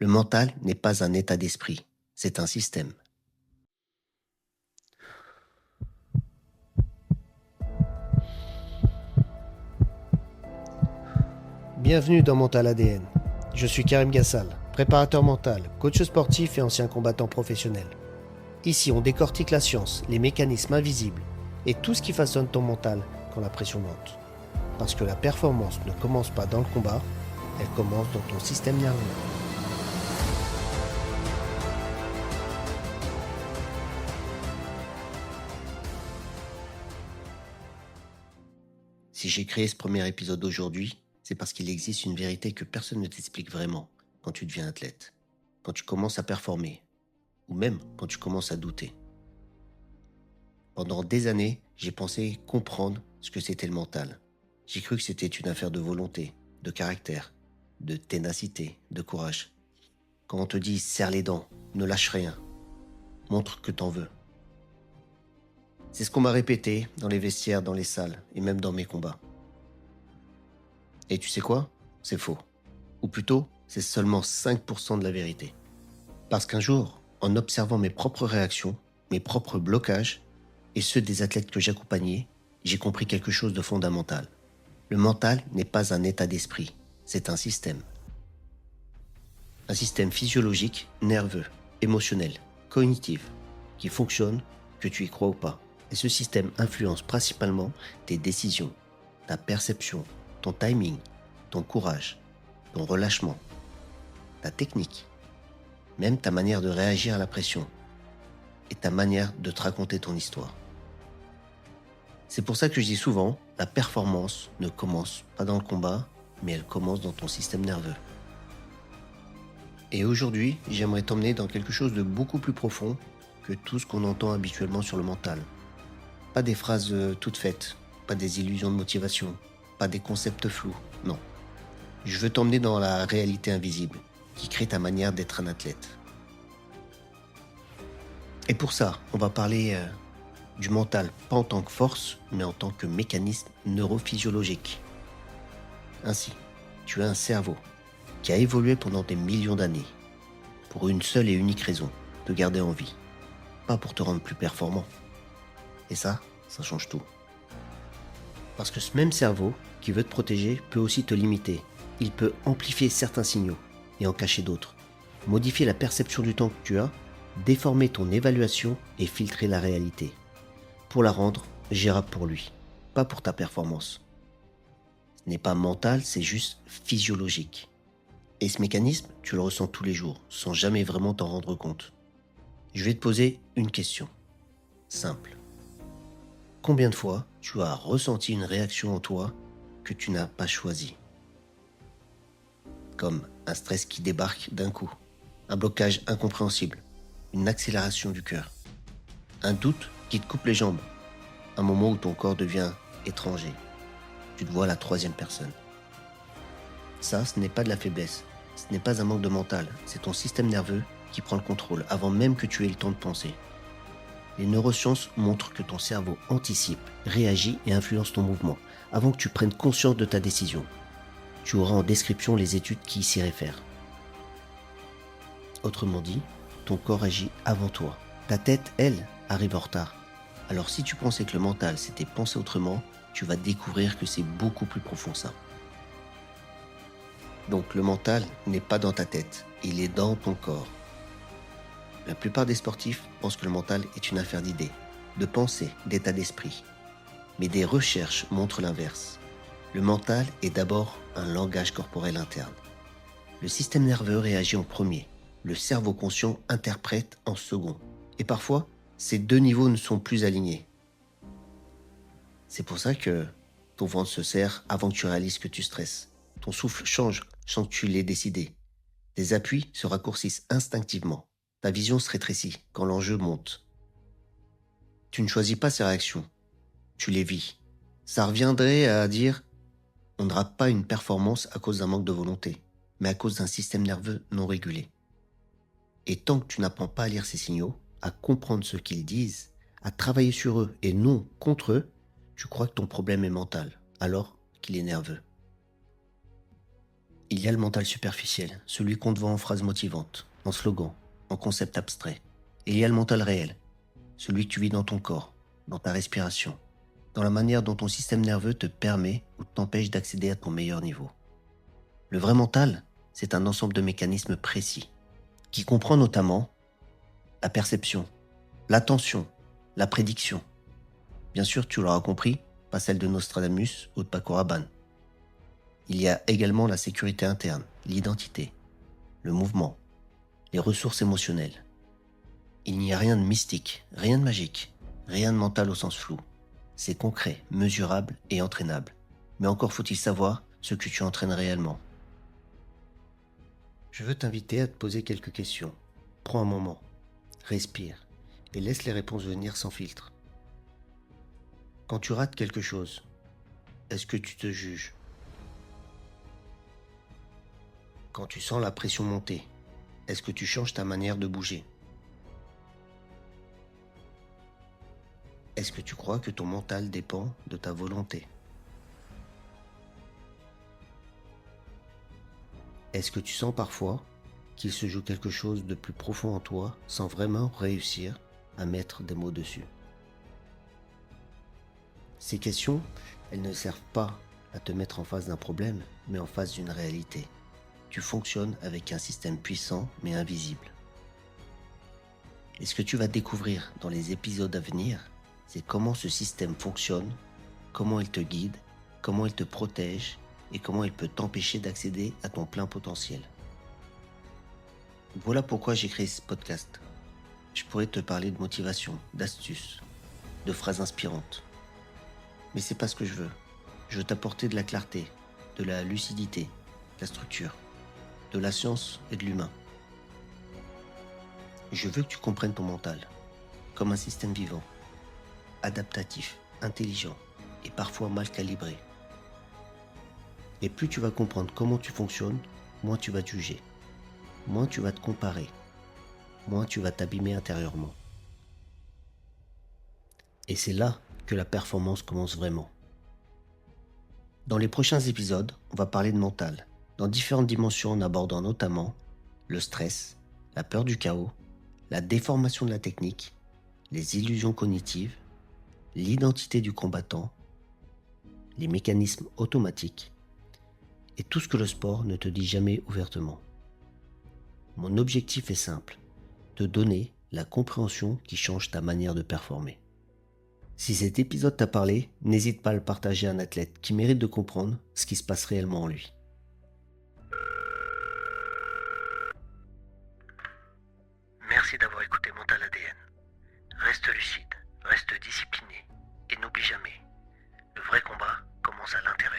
Le mental n'est pas un état d'esprit, c'est un système. Bienvenue dans Mental ADN. Je suis Karim Gassal, préparateur mental, coach sportif et ancien combattant professionnel. Ici, on décortique la science, les mécanismes invisibles et tout ce qui façonne ton mental quand la pression monte. Parce que la performance ne commence pas dans le combat, elle commence dans ton système nerveux. Si j'ai créé ce premier épisode aujourd'hui, c'est parce qu'il existe une vérité que personne ne t'explique vraiment quand tu deviens athlète, quand tu commences à performer, ou même quand tu commences à douter. Pendant des années, j'ai pensé comprendre ce que c'était le mental. J'ai cru que c'était une affaire de volonté, de caractère, de ténacité, de courage. Quand on te dit serre les dents, ne lâche rien, montre que t'en veux. C'est ce qu'on m'a répété dans les vestiaires, dans les salles et même dans mes combats. Et tu sais quoi? C'est faux. Ou plutôt, c'est seulement 5% de la vérité. Parce qu'un jour, en observant mes propres réactions, mes propres blocages, et ceux des athlètes que j'accompagnais, j'ai compris quelque chose de fondamental. Le mental n'est pas un état d'esprit, c'est un système. Un système physiologique, nerveux, émotionnel, cognitif, qui fonctionne, que tu y crois ou pas. Et ce système influence principalement tes décisions, ta perception, ton timing, ton courage, ton relâchement, ta technique, même ta manière de réagir à la pression et ta manière de te raconter ton histoire. C'est pour ça que je dis souvent, la performance ne commence pas dans le combat, mais elle commence dans ton système nerveux. Et aujourd'hui, j'aimerais t'emmener dans quelque chose de beaucoup plus profond que tout ce qu'on entend habituellement sur le mental. Pas des phrases toutes faites, pas des illusions de motivation, pas des concepts flous, non. Je veux t'emmener dans la réalité invisible, qui crée ta manière d'être un athlète. Et pour ça, on va parler du mental, pas en tant que force, mais en tant que mécanisme neurophysiologique. Ainsi, tu as un cerveau qui a évolué pendant des millions d'années, pour une seule et unique raison, te garder en vie, pas pour te rendre plus performant. Et ça change tout. Parce que ce même cerveau qui veut te protéger peut aussi te limiter. Il peut amplifier certains signaux et en cacher d'autres, modifier la perception du temps que tu as, déformer ton évaluation et filtrer la réalité, pour la rendre gérable pour lui, pas pour ta performance. Ce n'est pas mental, c'est juste physiologique. Et ce mécanisme, tu le ressens tous les jours, sans jamais vraiment t'en rendre compte. Je vais te poser une question, simple. Combien de fois tu as ressenti une réaction en toi que tu n'as pas choisie? Comme un stress qui débarque d'un coup, un blocage incompréhensible, une accélération du cœur, un doute qui te coupe les jambes, un moment où ton corps devient étranger. Tu te vois à la troisième personne. Ça, ce n'est pas de la faiblesse, ce n'est pas un manque de mental, c'est ton système nerveux qui prend le contrôle avant même que tu aies le temps de penser. Les neurosciences montrent que ton cerveau anticipe, réagit et influence ton mouvement avant que tu prennes conscience de ta décision. Tu auras en description les études qui s'y réfèrent. Autrement dit, ton corps agit avant toi. Ta tête, elle, arrive en retard. Alors si tu pensais que le mental c'était penser autrement, tu vas découvrir que c'est beaucoup plus profond que ça. Donc le mental n'est pas dans ta tête, il est dans ton corps. La plupart des sportifs pensent que le mental est une affaire d'idées, de pensée, d'état d'esprit. Mais des recherches montrent l'inverse. Le mental est d'abord un langage corporel interne. Le système nerveux réagit en premier, le cerveau conscient interprète en second. Et parfois, ces deux niveaux ne sont plus alignés. C'est pour ça que ton ventre se serre avant que tu réalises que tu stresses. Ton souffle change sans que tu l'aies décidé. Tes appuis se raccourcissent instinctivement. Ta vision se rétrécit quand l'enjeu monte. Tu ne choisis pas ces réactions, tu les vis. Ça reviendrait à dire on ne rate pas une performance à cause d'un manque de volonté, mais à cause d'un système nerveux non régulé. Et tant que tu n'apprends pas à lire ces signaux, à comprendre ce qu'ils disent, à travailler sur eux et non contre eux, tu crois que ton problème est mental, alors qu'il est nerveux. Il y a le mental superficiel, celui qu'on te vend en phrases motivantes, en slogans, en concepts abstraits. Et il y a le mental réel, celui que tu vis dans ton corps, dans ta respiration, dans la manière dont ton système nerveux te permet ou t'empêche d'accéder à ton meilleur niveau. Le vrai mental, c'est un ensemble de mécanismes précis, qui comprend notamment la perception, l'attention, la prédiction. Bien sûr, tu l'auras compris, pas celle de Nostradamus ou de Paco Rabanne. Il y a également la sécurité interne, l'identité, le mouvement, les ressources émotionnelles. Il n'y a rien de mystique, rien de magique, rien de mental au sens flou. C'est concret, mesurable et entraînable. Mais encore faut-il savoir ce que tu entraînes réellement. Je veux t'inviter à te poser quelques questions. Prends un moment, respire et laisse les réponses venir sans filtre. Quand tu rates quelque chose, est-ce que tu te juges? Quand tu sens la pression monter, est-ce que tu changes ta manière de bouger? Est-ce que tu crois que ton mental dépend de ta volonté? Est-ce que tu sens parfois qu'il se joue quelque chose de plus profond en toi sans vraiment réussir à mettre des mots dessus? Ces questions, elles ne servent pas à te mettre en face d'un problème, mais en face d'une réalité. Tu fonctionnes avec un système puissant mais invisible. Et ce que tu vas découvrir dans les épisodes à venir, c'est comment ce système fonctionne, comment il te guide, comment il te protège et comment il peut t'empêcher d'accéder à ton plein potentiel. Voilà pourquoi j'ai créé ce podcast. Je pourrais te parler de motivation, d'astuces, de phrases inspirantes. Mais c'est pas ce que je veux. Je veux t'apporter de la clarté, de la lucidité, de la structure, de la science et de l'humain. Je veux que tu comprennes ton mental comme un système vivant, adaptatif, intelligent et parfois mal calibré. Et plus tu vas comprendre comment tu fonctionnes, moins tu vas te juger, moins tu vas te comparer, moins tu vas t'abîmer intérieurement. Et c'est là que la performance commence vraiment. Dans les prochains épisodes, on va parler de mental, dans différentes dimensions en abordant notamment le stress, la peur du chaos, la déformation de la technique, les illusions cognitives, l'identité du combattant, les mécanismes automatiques et tout ce que le sport ne te dit jamais ouvertement. Mon objectif est simple, te donner la compréhension qui change ta manière de performer. Si cet épisode t'a parlé, n'hésite pas à le partager à un athlète qui mérite de comprendre ce qui se passe réellement en lui. Merci d'avoir écouté Mental ADN. Reste lucide, reste discipliné et n'oublie jamais, le vrai combat commence à l'intérieur.